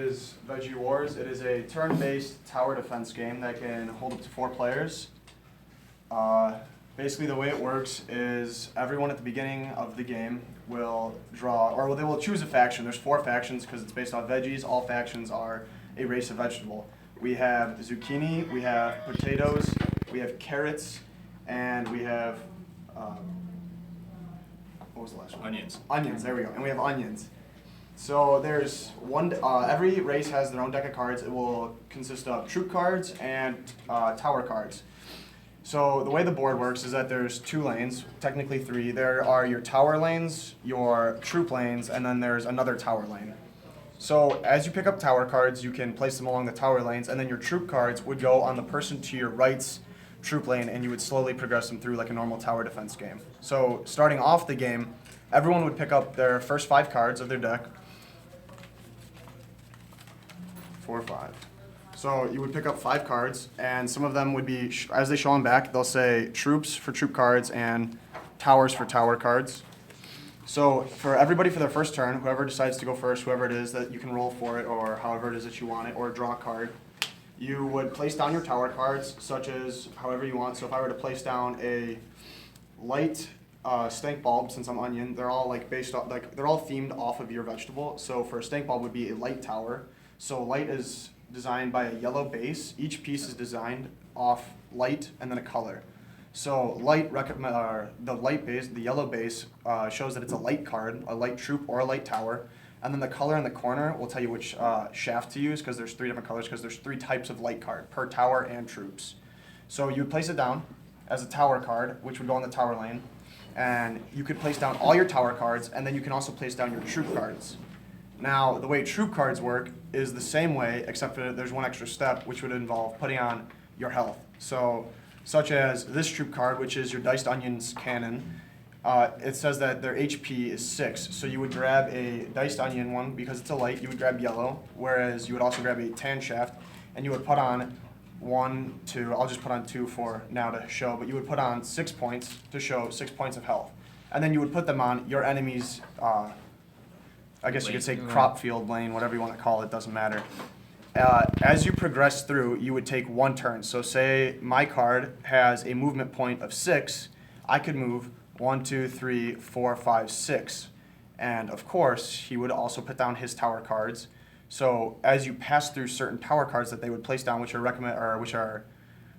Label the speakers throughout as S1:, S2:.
S1: is Veggie Wars. It is a turn-based tower defense game that can hold up to 4 players. Basically, the way it works is everyone at the beginning of the game will draw, or they will choose a faction. There's 4 factions because it's based on veggies. All factions are a race of vegetable. We have zucchini, we have potatoes, we have carrots, and we have, what was the last one?
S2: Onions.
S1: Onions, there we go. And we have onions. So there's every race has their own deck of cards. It will consist of troop cards and tower cards. So the way the board works is that there's 2 lanes, technically 3. There are your tower lanes, your troop lanes, and then there's another tower lane. So as you pick up tower cards, you can place them along the tower lanes, and then your troop cards would go on the person to your right's troop lane, and you would slowly progress them through like a normal tower defense game. So starting off the game, everyone would pick up their first 5 cards of their deck. 4 or 5. So you would pick up 5 cards, and some of them would be, as they show on back, they'll say troops for troop cards and towers for tower cards. So for everybody for their first turn, whoever decides to go first, whoever it is that you can roll for it, or however it is that you want it, or draw a card, you would place down your tower cards, such as however you want. So if I were to place down a light stank bulb, since I'm onion, they're all like based off, like they're all themed off of your vegetable. So for a stank bulb would be a light tower. So light is designed by a yellow base. Each piece is designed off light and then a color. So light, the light base, the yellow base shows that it's a light card, a light troop, or a light tower. And then the color in the corner will tell you which shaft to use, because there's 3 different colors, because there's 3 types of light card per tower and troops. So you would place it down as a tower card, which would go on the tower lane. And you could place down all your tower cards, and then you can also place down your troop cards. Now, the way troop cards work is the same way, except for there's one extra step, which would involve putting on your health. So, such as this troop card, which is your Diced Onions cannon, it says that their HP is 6. So you would grab a Diced Onion one, because it's a light, you would grab yellow, whereas you would also grab a tan shaft, and you would put on 1, 2, I'll just put on 2 for now to show, but you would put on 6 points to show 6 points of health. And then you would put them on your enemy's, I guess you could say crop field lane, whatever you want to call it, doesn't matter. As you progress through, you would take 1 turn. So say my card has a movement point of 6, I could move 1, 2, 3, 4, 5, 6. And of course, he would also put down his tower cards. So as you pass through certain tower cards that they would place down, which are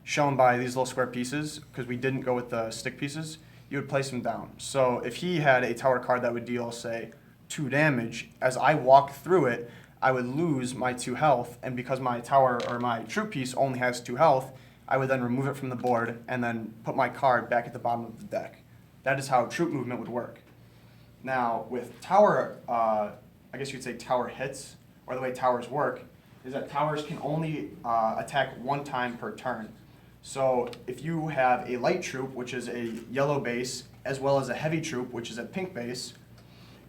S1: shown by these little square pieces, because we didn't go with the stick pieces, you would place them down. So if he had a tower card that would deal, say, 2 damage, as I walk through it, I would lose my 2 health, and because my tower or my troop piece only has 2 health, I would then remove it from the board and then put my card back at the bottom of the deck. That is how troop movement would work. Now, with tower, I guess you could say tower hits, or the way towers work, is that towers can only attack 1 time per turn. So if you have a light troop, which is a yellow base, as well as a heavy troop, which is a pink base,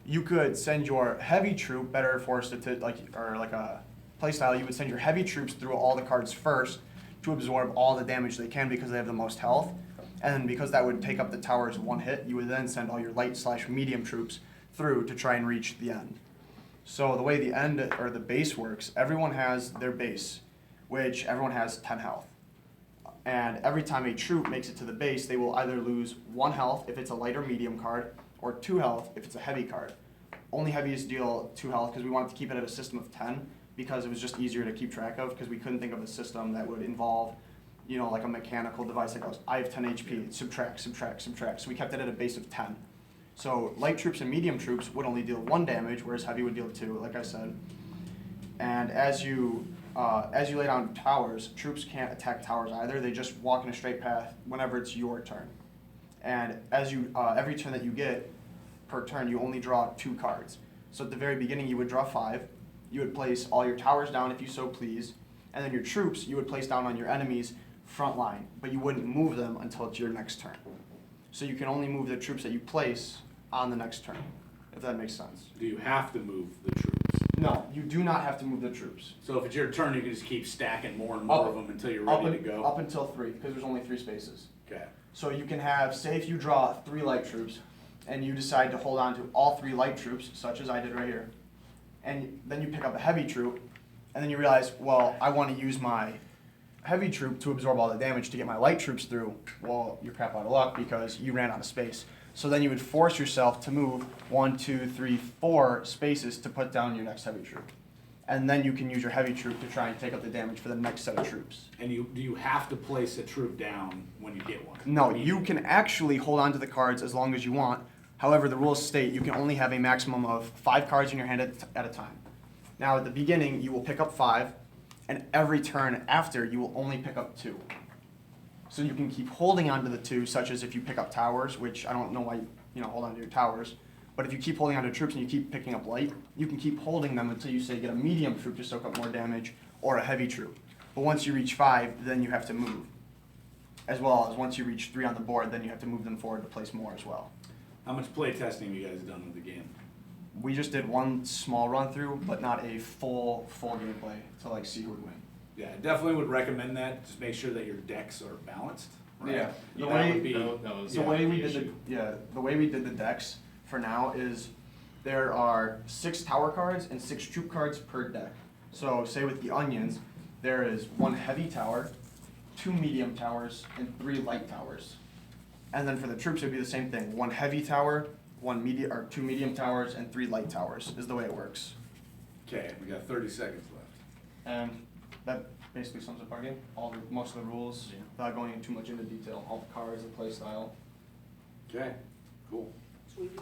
S1: you could send your heavy troop, better for like a playstyle, you would send your heavy troops through all the cards first to absorb all the damage they can because they have the most health. And then because that would take up the tower's 1 hit, you would then send all your light/medium troops through to try and reach the end. So the way the end or the base works, everyone has their base, which everyone has 10 health. And every time a troop makes it to the base, they will either lose 1 health if it's a light or medium card, or 2 health if it's a heavy card. Only heavies deal 2 health because we wanted to keep it at a system of 10 because it was just easier to keep track of, because we couldn't think of a system that would involve, like a mechanical device that goes, I have 10 HP, subtract, subtract, subtract. So we kept it at a base of 10. So light troops and medium troops would only deal 1 damage, whereas heavy would deal 2, like I said. And as you lay down towers, troops can't attack towers either. They just walk in a straight path whenever it's your turn. And as you, every turn that you get per turn, you only draw 2 cards. So at the very beginning, you would draw 5. You would place all your towers down if you so please. And then your troops, you would place down on your enemy's front line. But you wouldn't move them until it's your next turn. So you can only move the troops that you place on the next turn, if that makes sense.
S2: Do you have to move the troops?
S1: No, you do not have to move the troops.
S2: So if it's your turn, you can just keep stacking more and more of them until you're ready to go?
S1: Up until 3, because there's only 3 spaces.
S2: Okay.
S1: So you can have, say if you draw 3 light troops, and you decide to hold on to all 3 light troops, such as I did right here, and then you pick up a heavy troop, and then you realize, well, I want to use my heavy troop to absorb all the damage to get my light troops through. Well, you're crap out of luck because you ran out of space. So then you would force yourself to move 1, 2, 3, 4 spaces to put down your next heavy troop. And then you can use your heavy troop to try and take up the damage for the next set of troops.
S2: And do you have to place a troop down when you get one?
S1: No, you can actually hold on to the cards as long as you want. However, the rules state you can only have a maximum of 5 cards in your hand at a time. Now, at the beginning, you will pick up 5, and every turn after, you will only pick up 2. So you can keep holding on to the 2, such as if you pick up towers, which I don't know why you hold on to your towers. But if you keep holding on to troops and you keep picking up light, you can keep holding them until you say get a medium troop to soak up more damage or a heavy troop. But once you reach 5, then you have to move. As well as once you reach 3 on the board, then you have to move them forward to place more as well.
S2: How much play testing have you guys done with the game?
S1: We just did one small run through, but not a full gameplay to like see who would win.
S2: Yeah, I definitely would recommend that. Just make sure that your decks are balanced. Right?
S1: Yeah.
S2: The way
S1: The way we did the decks for now is there are 6 tower cards and 6 troop cards per deck. So say with the onions, there is 1 heavy tower, 2 medium towers, and 3 light towers. And then for the troops, it would be the same thing: 1 heavy tower, 2 medium towers, and 3 light towers is the way it works.
S2: Okay, we got 30 seconds left.
S1: And that basically sums up our game. Most of the rules, without going into too much into detail, all the cards, the play style.
S2: Okay, cool.
S3: Sweet.